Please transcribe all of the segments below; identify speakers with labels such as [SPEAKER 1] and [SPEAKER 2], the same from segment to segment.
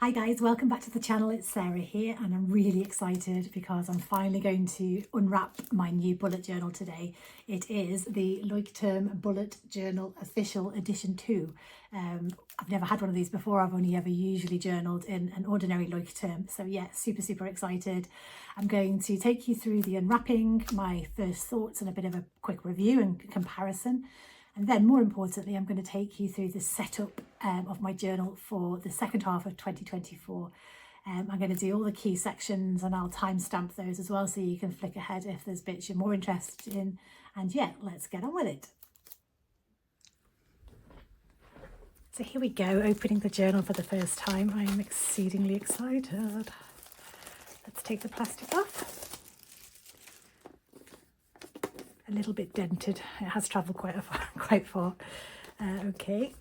[SPEAKER 1] Hi guys, welcome back to the channel. It's Sarah here and I'm really excited because I'm finally going to unwrap my new bullet journal today. It is the Leuchtturm Bullet Journal Official Edition 2. I've never had one of these before. I've only ever usually journaled in an ordinary Leuchtturm. So yeah, super excited. I'm going to take you through the unwrapping, my first thoughts and a bit of a quick review and comparison. And then more importantly, I'm going to take you through the setup of my journal for the second half of 2024. I'm going to do all the key sections and I'll timestamp those as well so you can flick ahead if there's bits you're more interested in. And yeah, let's get on with it. So here we go, opening the journal for the first time. I am exceedingly excited. Let's take the plastic off. A little bit dented. It has travelled quite far. Okay.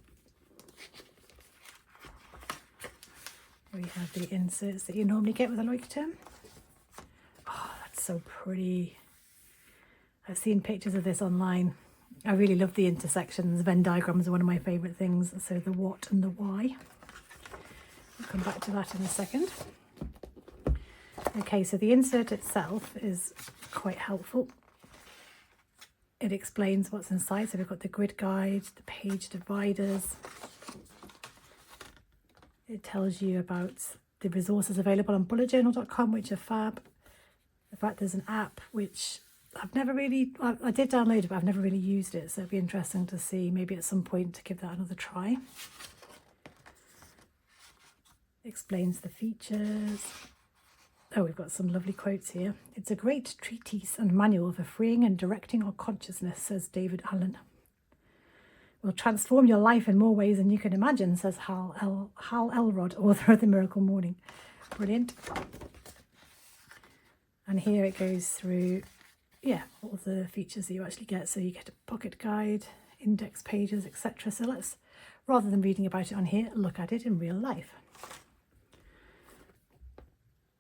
[SPEAKER 1] We have the inserts that you normally get with a Leuchtturm. Oh, that's so pretty. I've seen pictures of this online. I really love the intersections. Venn diagrams are one of my favourite things. So the what and the why. We'll come back to that in a second. Okay, so the insert itself is quite helpful. It explains what's inside. So we've got the grid guide, the page dividers. It tells you about the resources available on bulletjournal.com, which are fab. In fact, there's an app which I've never really, I did download it, but I've never really used it. So it'd be interesting to see maybe at some point to give that another try. It explains the features. Oh, we've got some lovely quotes here. It's a great treatise and manual for freeing and directing our consciousness, says David Allen. Will transform your life in more ways than you can imagine, says Hal Elrod, author of The Miracle Morning. Brilliant. And here it goes through, yeah, all the features that you actually get. So you get a pocket guide, index pages, etc. So let's, rather than reading about it on here, look at it in real life.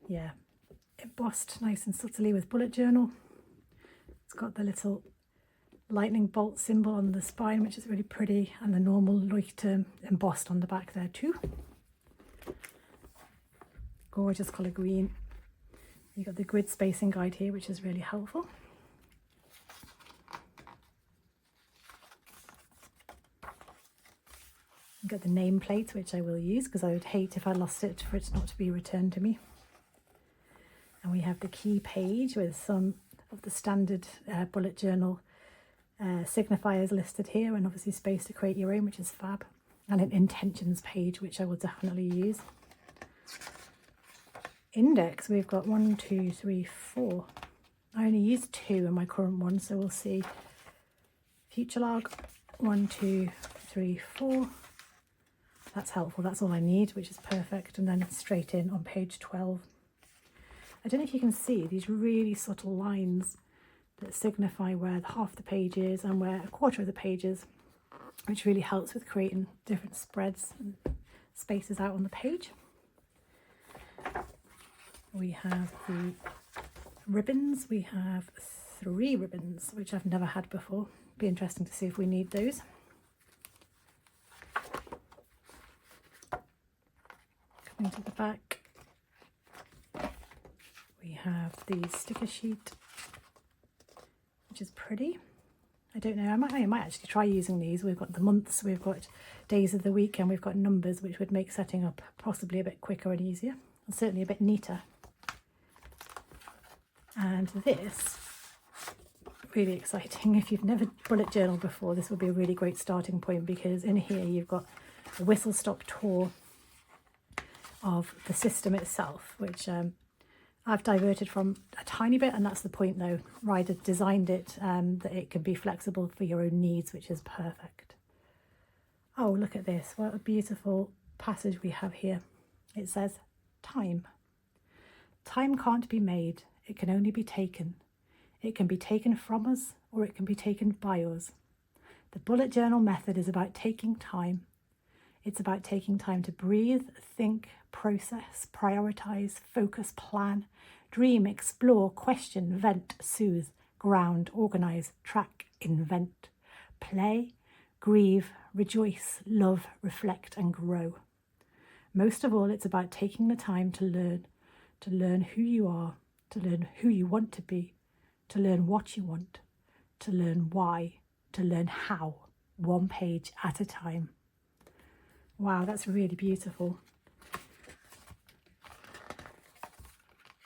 [SPEAKER 1] Yeah, embossed nice and subtly with bullet journal. It's got the little lightning bolt symbol on the spine, which is really pretty, and the normal Leuchtturm embossed on the back there too. Gorgeous colour green. You've got the grid spacing guide here, which is really helpful. You've got the nameplate, which I will use because I would hate if I lost it for it not to be returned to me. And we have the key page with some of the standard bullet journal signifiers listed here, and obviously space to create your own, which is fab. And an intentions page, which I will definitely use. Index, we've got 1, 2, 3, 4. I only used 2 in my current one, so we'll see. Future log, 1, 2, 3, 4. That's helpful. That's all I need, which is perfect. And then straight in on page 12. I don't know if you can see these really subtle lines that signify where half the page is and where a quarter of the page is, which really helps with creating different spreads and spaces out on the page. We have the ribbons. We have 3 ribbons, which I've never had before. Be interesting to see if we need those. Coming to the back. We have the sticker sheet, which is pretty. I don't know, I might actually try using these. We've got the months, we've got days of the week, and we've got numbers, which would make setting up possibly a bit quicker and easier, and certainly a bit neater. And this, really exciting. If you've never bullet journaled before, this would be a really great starting point, because in here you've got a whistle-stop tour of the system itself, which I've diverted from a tiny bit, and that's the point though. Ryder designed it that it can be flexible for your own needs, which is perfect. Oh, look at this. What a beautiful passage we have here. It says, time. Time can't be made. It can only be taken. It can be taken from us, or it can be taken by us. The bullet journal method is about taking time. It's about taking time to breathe, think, process, prioritize, focus, plan, dream, explore, question, vent, soothe, ground, organize, track, invent, play, grieve, rejoice, love, reflect, and grow. Most of all, it's about taking the time to learn who you are, to learn who you want to be, to learn what you want, to learn why, to learn how, one page at a time. Wow, that's really beautiful.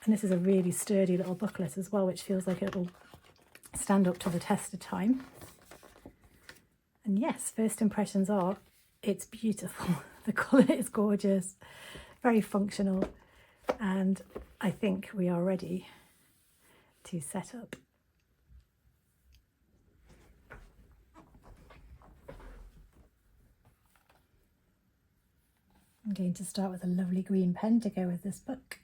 [SPEAKER 1] And this is a really sturdy little booklet as well, which feels like it'll stand up to the test of time. And yes, first impressions are, it's beautiful. The colour is gorgeous, very functional, and I think we are ready to set up. I'm going to start with a lovely green pen to go with this book.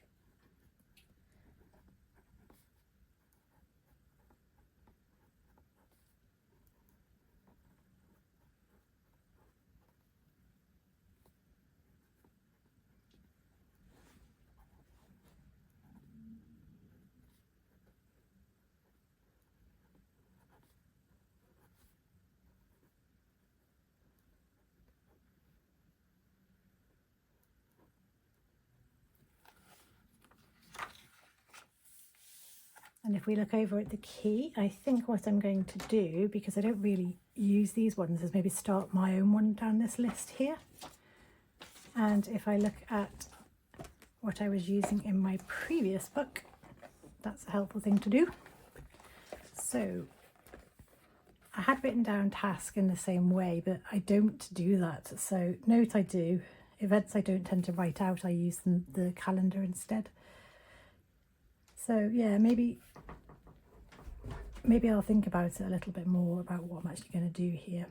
[SPEAKER 1] And if we look over at the key, I think what I'm going to do, because I don't really use these ones, is maybe start my own one down this list here. And if I look at what I was using in my previous book, that's a helpful thing to do. So I had written down task in the same way, but I don't do that. So note I do. Events I don't tend to write out, I use the calendar instead. So yeah, maybe I'll think about it a little bit more about what I'm actually going to do here.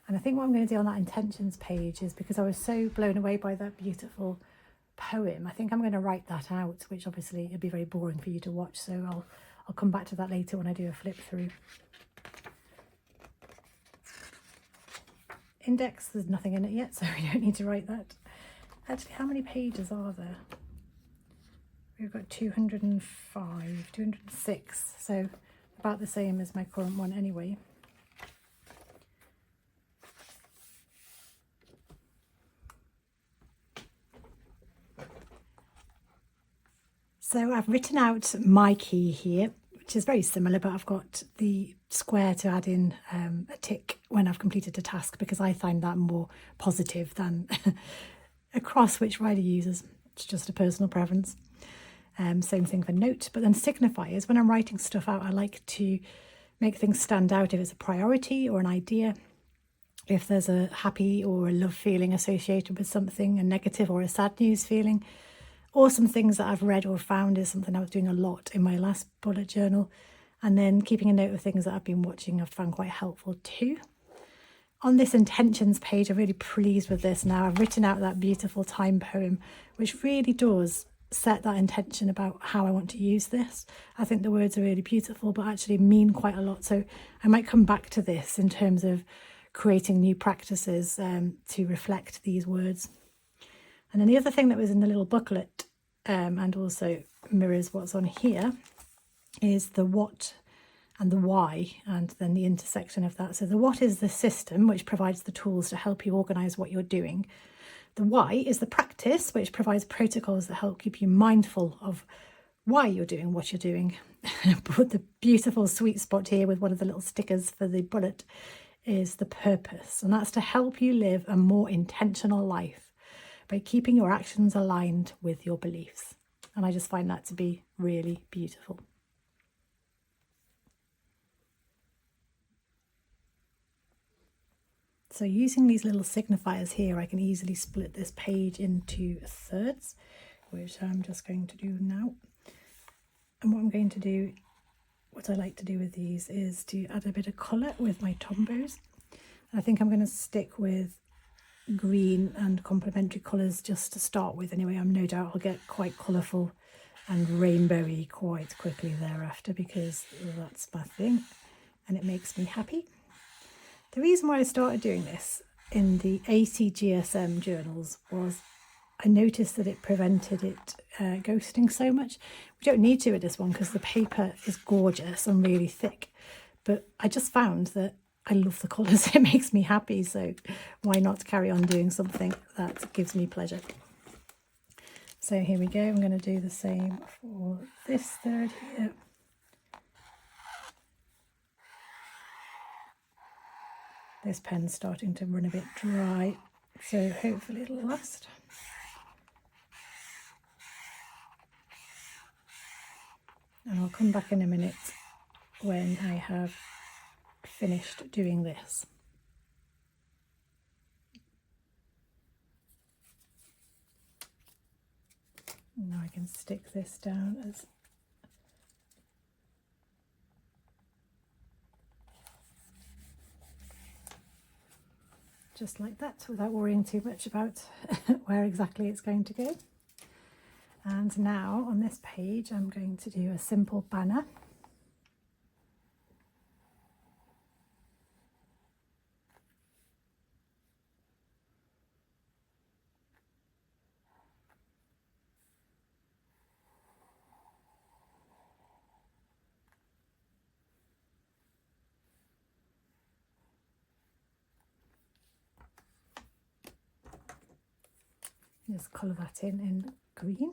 [SPEAKER 1] And I think what I'm going to do on that intentions page is, because I was so blown away by that beautiful poem, I think I'm going to write that out, which obviously it'd be very boring for you to watch. So I'll come back to that later when I do a flip through. Index, there's nothing in it yet, so we don't need to write that. Actually, how many pages are there? We've got 205, 206, so about the same as my current one anyway. So I've written out my key here, which is very similar, but I've got the square to add in a tick when I've completed a task, because I find that more positive than a cross, which Riley uses. It's just a personal preference. Same thing for note, but then signifiers, when I'm writing stuff out, I like to make things stand out if it's a priority or an idea, if there's a happy or a love feeling associated with something, a negative or a sad news feeling, or some things that I've read or found is something I was doing a lot in my last bullet journal, and then keeping a note of things that I've been watching I've found quite helpful too. On this intentions page, I'm really pleased with this now. I've written out that beautiful time poem, which really does set that intention about how I want to use this. I think the words are really beautiful, but actually mean quite a lot. So I might come back to this in terms of creating new practices to reflect these words. And then the other thing that was in the little booklet and also mirrors what's on here is the what and the why, and then the intersection of that. So the what is the system, which provides the tools to help you organise what you're doing. The why is the practice, which provides protocols that help keep you mindful of why you're doing what you're doing. But the beautiful sweet spot here with one of the little stickers for the bullet is the purpose, and that's to help you live a more intentional life by keeping your actions aligned with your beliefs. And I just find that to be really beautiful. So using these little signifiers here, I can easily split this page into thirds, which I'm just going to do now. And what I'm going to do, what I like to do with these is to add a bit of colour with my Tombows. I think I'm going to stick with green and complementary colours just to start with anyway. I'm no doubt I'll get quite colourful and rainbowy quite quickly thereafter, because that's my thing and it makes me happy. The reason why I started doing this in the ACGSM journals was I noticed that it prevented it ghosting so much. We don't need to with this one because the paper is gorgeous and really thick, but I just found that I love the colours. It makes me happy, so why not carry on doing something that gives me pleasure. So here we go. I'm going to do the same for this third here. This pen's starting to run a bit dry, so hopefully it'll last. And I'll come back in a minute when I have finished doing this. Now I can stick this down as just like that, without worrying too much about where exactly it's going to go. And now on this page I'm going to do a simple banner. Just colour that in green.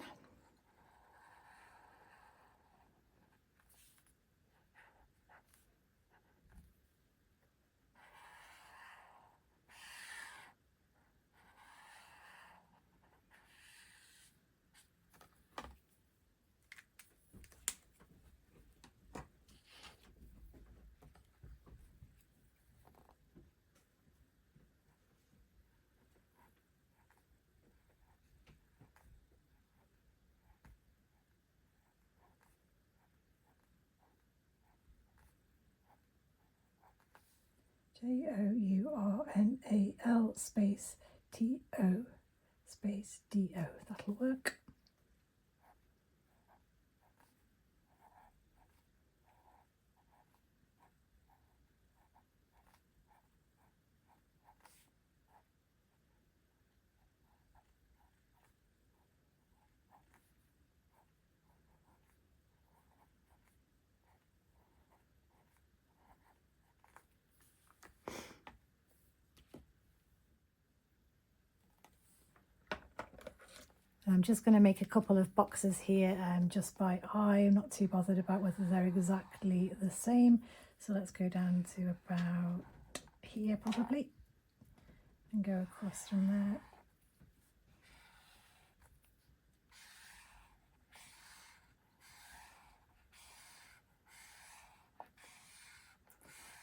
[SPEAKER 1] JOURNAL space TO space DO. That'll work. I'm just going to make a couple of boxes here just by eye. I'm not too bothered about whether they're exactly the same. So let's go down to about here probably and go across from there.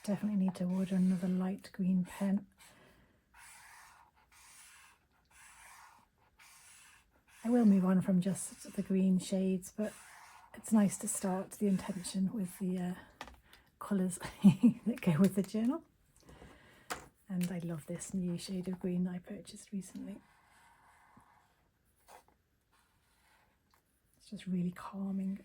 [SPEAKER 1] Definitely need to order another light green pen. I will move on from just the green shades, but it's nice to start the intention with the colours that go with the journal. And I love this new shade of green that I purchased recently. It's just really calming.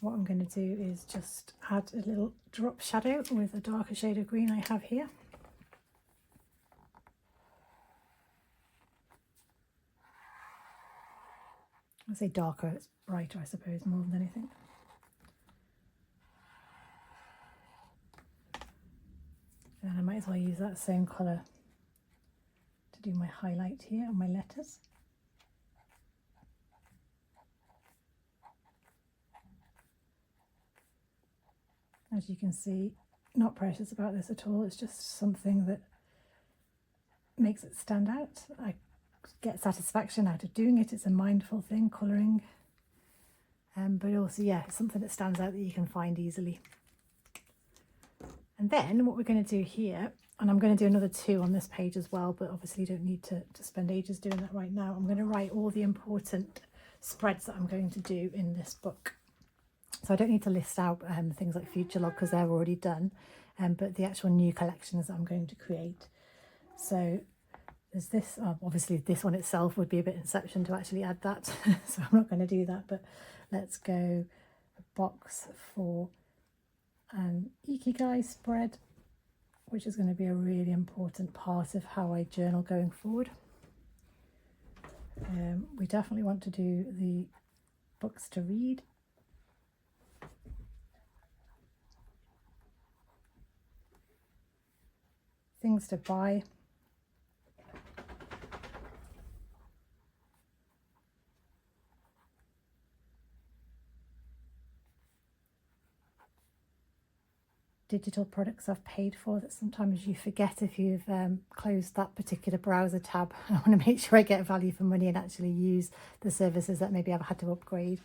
[SPEAKER 1] What I'm going to do is just add a little drop shadow with a darker shade of green I have here. I say darker, it's brighter I suppose more than anything. And I might as well use that same colour to do my highlight here on my letters. As you can see, not precious about this at all, it's just something that makes it stand out. I get satisfaction out of doing it, it's a mindful thing, colouring. But also, yeah, it's something that stands out that you can find easily. And then what we're going to do here, and I'm going to do another 2 on this page as well, but obviously you don't need to spend ages doing that right now. I'm going to write all the important spreads that I'm going to do in this book. So I don't need to list out things like future log because they're already done, but the actual new collections that I'm going to create. So There's this, obviously this one itself would be a bit Inception to actually add that, so I'm not going to do that, but let's go a box for an Ikigai spread, which is going to be a really important part of how I journal going forward. We definitely want to do the books to read. Things to buy. Digital products I've paid for that sometimes you forget if you've closed that particular browser tab. I want to make sure I get value for money and actually use the services that maybe I've had to upgrade.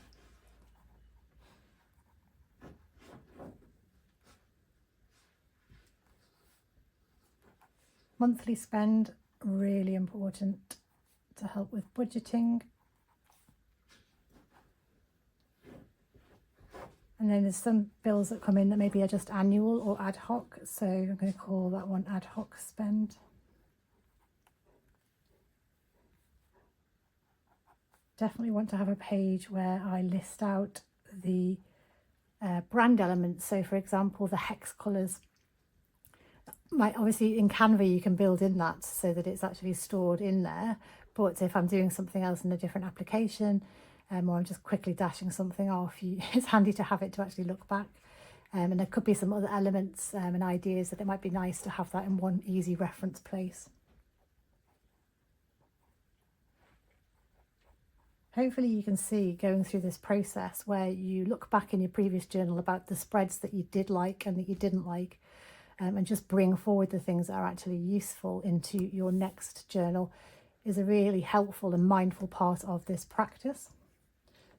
[SPEAKER 1] Monthly spend, really important to help with budgeting. And then there's some bills that come in that maybe are just annual or ad hoc. So I'm going to call that one ad hoc spend. Definitely want to have a page where I list out the brand elements. So for example, the hex colours. Obviously in Canva you can build in that so that it's actually stored in there. But if I'm doing something else in a different application, or I'm just quickly dashing something off, it's handy to have it to actually look back. And there could be some other elements and ideas that it might be nice to have that in one easy reference place. Hopefully you can see going through this process where you look back in your previous journal about the spreads that you did like and that you didn't like, and just bring forward the things that are actually useful into your next journal is a really helpful and mindful part of this practice.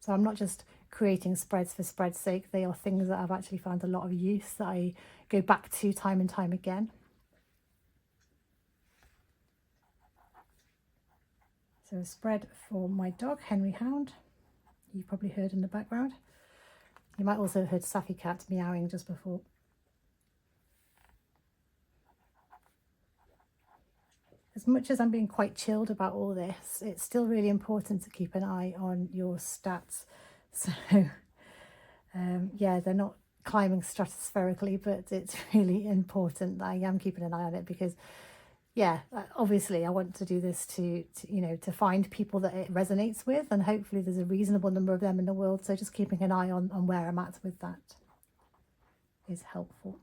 [SPEAKER 1] So I'm not just creating spreads for spread's sake, they are things that I've actually found a lot of use that I go back to time and time again. So a spread for my dog, Henry Hound, you've probably heard in the background. You might also have heard Safi Cat meowing just before. As much as I'm being quite chilled about all this, it's still really important to keep an eye on your stats. So yeah, they're not climbing stratospherically, but it's really important that I am keeping an eye on it because yeah, obviously I want to do this to find people that it resonates with, and hopefully there's a reasonable number of them in the world. So just keeping an eye on where I'm at with that is helpful.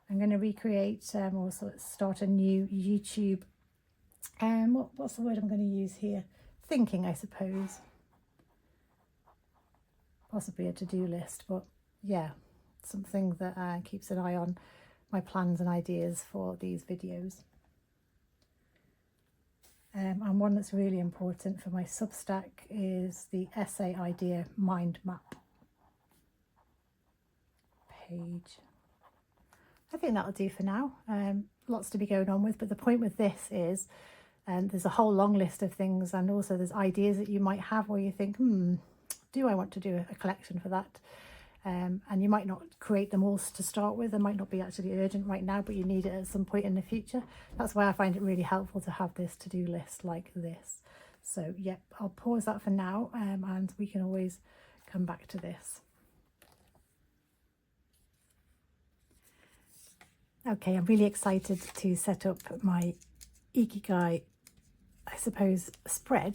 [SPEAKER 1] I'm going to recreate or sort of start a new YouTube. What's the word I'm going to use here? Thinking, I suppose. Possibly a to-do list, but yeah, something that keeps an eye on my plans and ideas for these videos. And one that's really important for my Substack is the essay idea mind map page. I think that'll do for now. Lots to be going on with, but the point with this is there's a whole long list of things, and also there's ideas that you might have where you think, do I want to do a collection for that? And you might not create them all to start with. They might not be actually urgent right now, but you need it at some point in the future. That's why I find it really helpful to have this to-do list like this. So yeah, I'll pause that for now, and we can always come back to this. Okay, I'm really excited to set up my Ikigai, I suppose,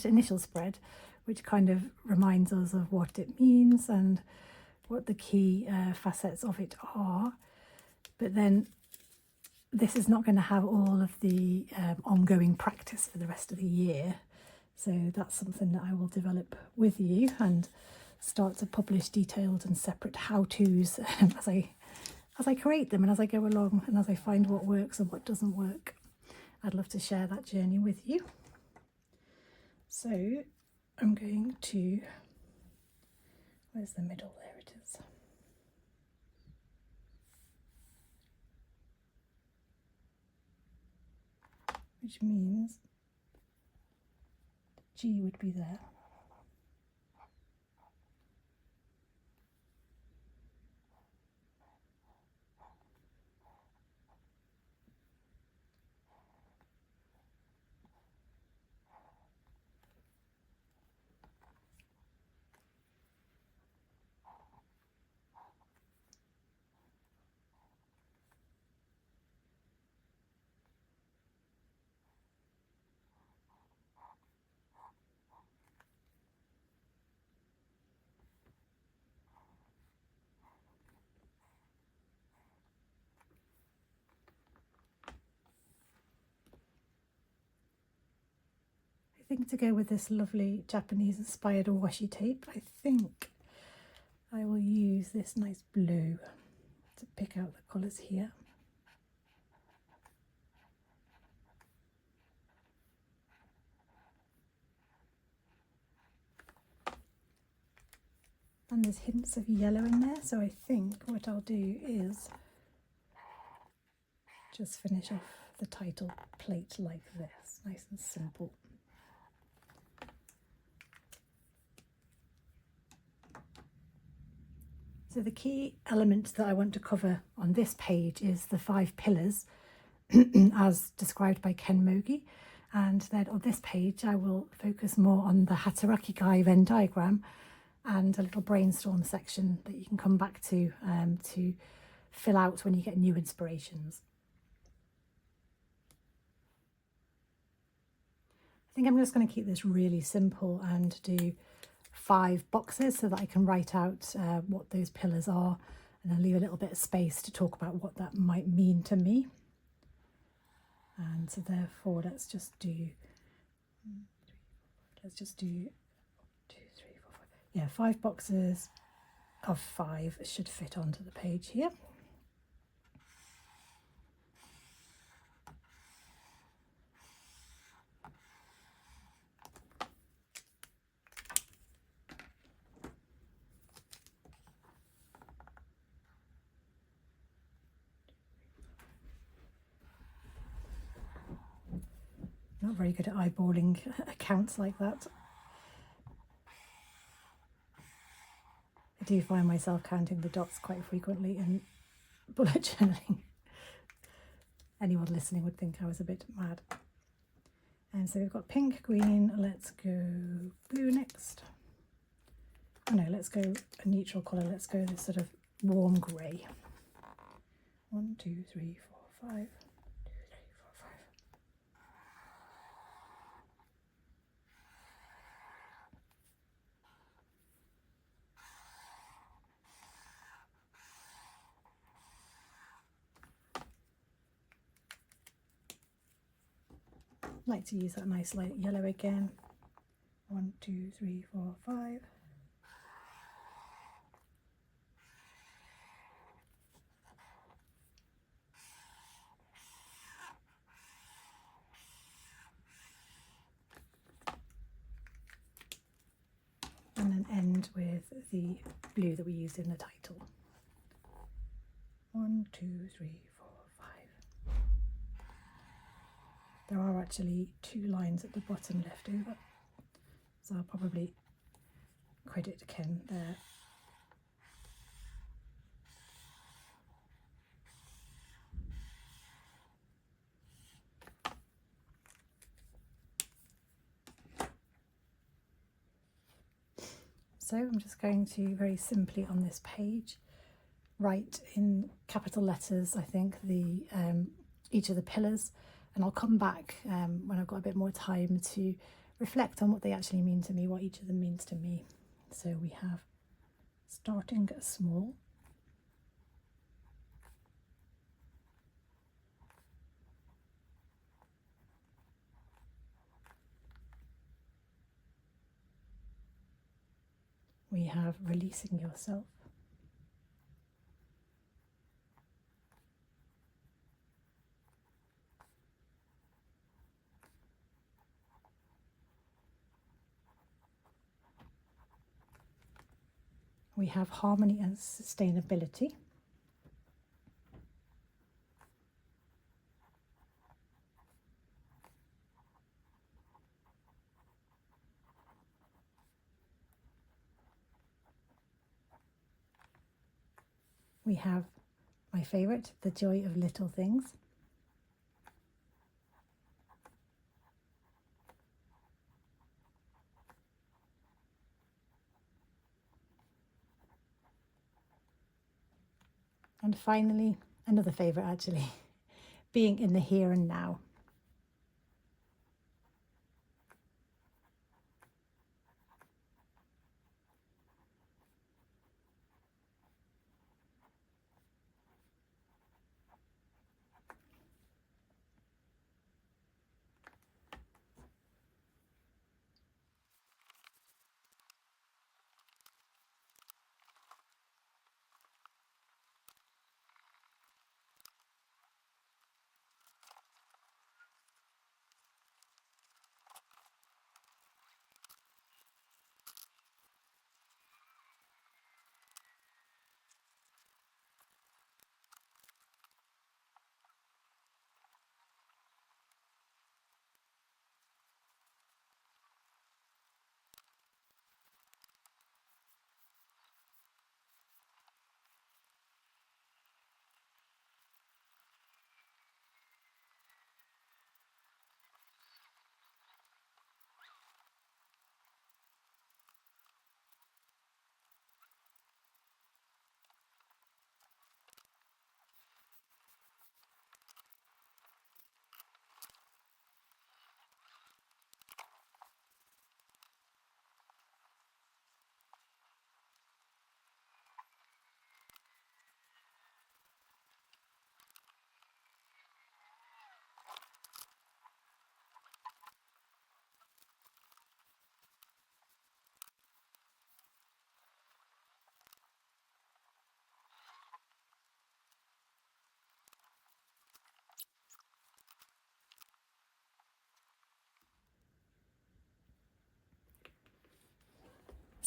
[SPEAKER 1] initial spread, which kind of reminds us of what it means and what the key facets of it are. But then this is not going to have all of the ongoing practice for the rest of the year. So that's something that I will develop with you and start to publish detailed and separate how-tos as I create them and as I go along and as I find what works and what doesn't work. I'd love to share that journey with you. So I'm going to, where's the middle? There it is. Which means G would be there. think to go with this lovely Japanese inspired washi tape, I think I will use this nice blue to pick out the colours here. And there's hints of yellow in there, so I think what I'll do is just finish off the title plate like this, nice and simple. So the key element that I want to cover on this page is the 5 pillars as described by Ken Mogi. And then on this page I will focus more on the Ikigai Venn diagram and a little brainstorm section that you can come back to fill out when you get new inspirations. I think I'm just going to keep this really simple and do 5 boxes so that I can write out what those pillars are, and then leave a little bit of space to talk about what that might mean to me. And so therefore let's just do 2, 3, 4, 5. Yeah, 5 boxes of 5 should fit onto the page here. Not very good at eyeballing accounts like that. I do find myself counting the dots quite frequently in bullet journaling. Anyone listening would think I was a bit mad. And so we've got pink, green, let's go blue next. Oh no, let's go a neutral colour, let's go this sort of warm grey. 1, 2, 3, 4, 5. Like to use that nice light yellow again. 1, 2, 3, 4, 5. And then end with the blue that we used in the title. 1, 2, 3, 4, 5. There are actually 2 lines at the bottom left over, so I'll probably credit Ken there. So I'm just going to very simply on this page write in capital letters, I think, the each of the pillars, and I'll come back when I've got a bit more time to reflect on what they actually mean to me, what each of them means to me. So we have starting small, we have releasing yourself, we have harmony and sustainability, we have my favourite, the joy of little things, and finally, another favourite actually, being in the here and now.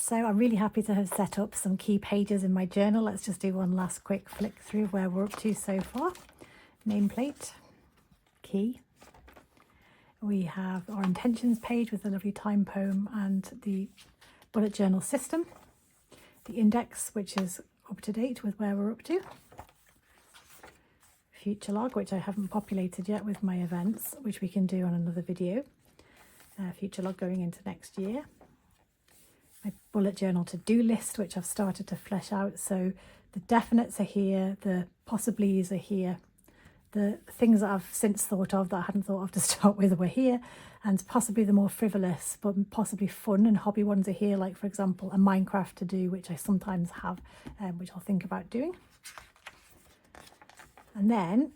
[SPEAKER 1] So I'm really happy to have set up some key pages in my journal. Let's just do one last quick flick through where we're up to so far. Nameplate, key. We have our intentions page with the lovely time poem and the bullet journal system. The index, which is up to date with where we're up to. Future log, which I haven't populated yet with my events, which we can do on another video. Future log going into next year. My bullet journal to-do list, which I've started to flesh out. So the definites are here, the possiblies are here, the things that I've since thought of that I hadn't thought of to start with were here, and possibly the more frivolous but possibly fun and hobby ones are here, like for example a Minecraft to do, which I sometimes have, which I'll think about doing. And then,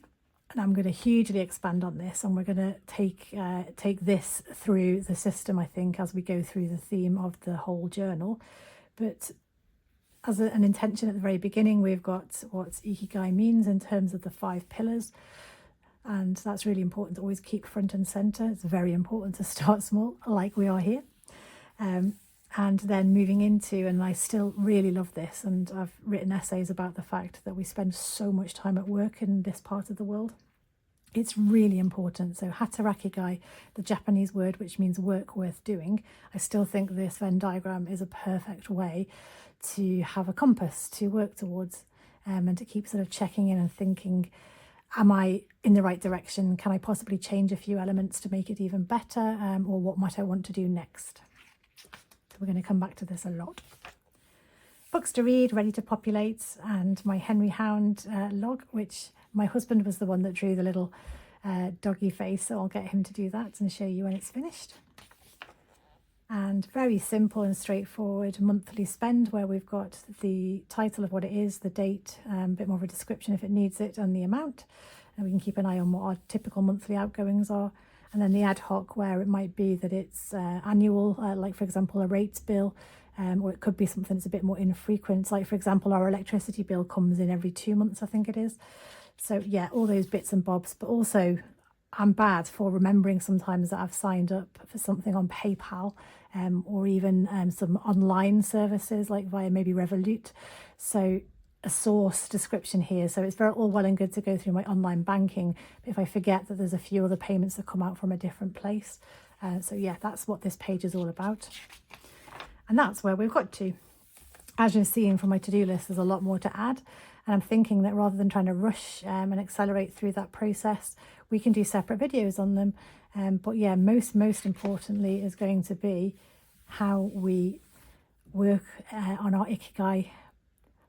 [SPEAKER 1] and I'm going to hugely expand on this, and we're going to take this through the system, I think, as we go through the theme of the whole journal. But as an intention at the very beginning, we've got what Ikigai means in terms of the 5 pillars. And that's really important to always keep front and centre. It's very important to start small, like we are here. And then moving into, and I still really love this, and I've written essays about the fact that we spend so much time at work in this part of the world. It's really important. So hatarakigai, the Japanese word which means work worth doing, I still think this Venn diagram is a perfect way to have a compass to work towards, and to keep sort of checking in and thinking, am I in the right direction? Can I possibly change a few elements to make it even better? Or what might I want to do next? So we're going to come back to this a lot. Books to read, ready to populate, and my Henry Hound log, which my husband was the one that drew the little doggy face, so I'll get him to do that and show you when it's finished. And very simple and straightforward monthly spend, where we've got the title of what it is, the date, a bit more of a description if it needs it, and the amount. And we can keep an eye on what our typical monthly outgoings are. And then the ad hoc, where it might be that it's annual, like for example a rates bill, or it could be something that's a bit more infrequent, like for example our electricity bill comes in every 2 months, I think it is. So yeah, all those bits and bobs. But also I'm bad for remembering sometimes that I've signed up for something on PayPal, or even some online services like via maybe Revolut. So a source description here. So it's all well and good to go through my online banking, but if I forget that there's a few other payments that come out from a different place. So yeah, that's what this page is all about. And that's where we've got to. As you're seeing from my to-do list, there's a lot more to add. And I'm thinking that rather than trying to rush and accelerate through that process, we can do separate videos on them. But yeah, most importantly is going to be how we work on our Ikigai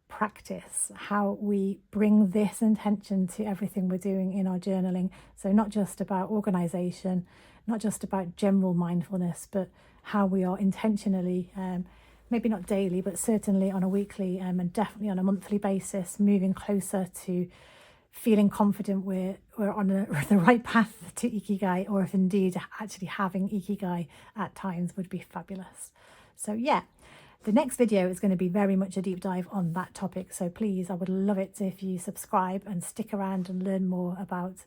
[SPEAKER 1] practice, how we bring this intention to everything we're doing in our journaling. So not just about organization, not just about general mindfulness, but how we are intentionally, maybe not daily, but certainly on a weekly and definitely on a monthly basis, moving closer to feeling confident we're on the right path to Ikigai, or if indeed actually having Ikigai at times would be fabulous. So yeah, the next video is going to be very much a deep dive on that topic. So please, I would love it if you subscribe and stick around and learn more about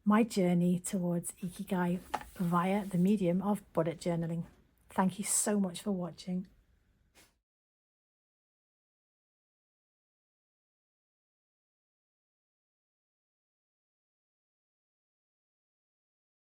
[SPEAKER 1] my journey towards Ikigai via the medium of bullet journaling. Thank you so much for watching.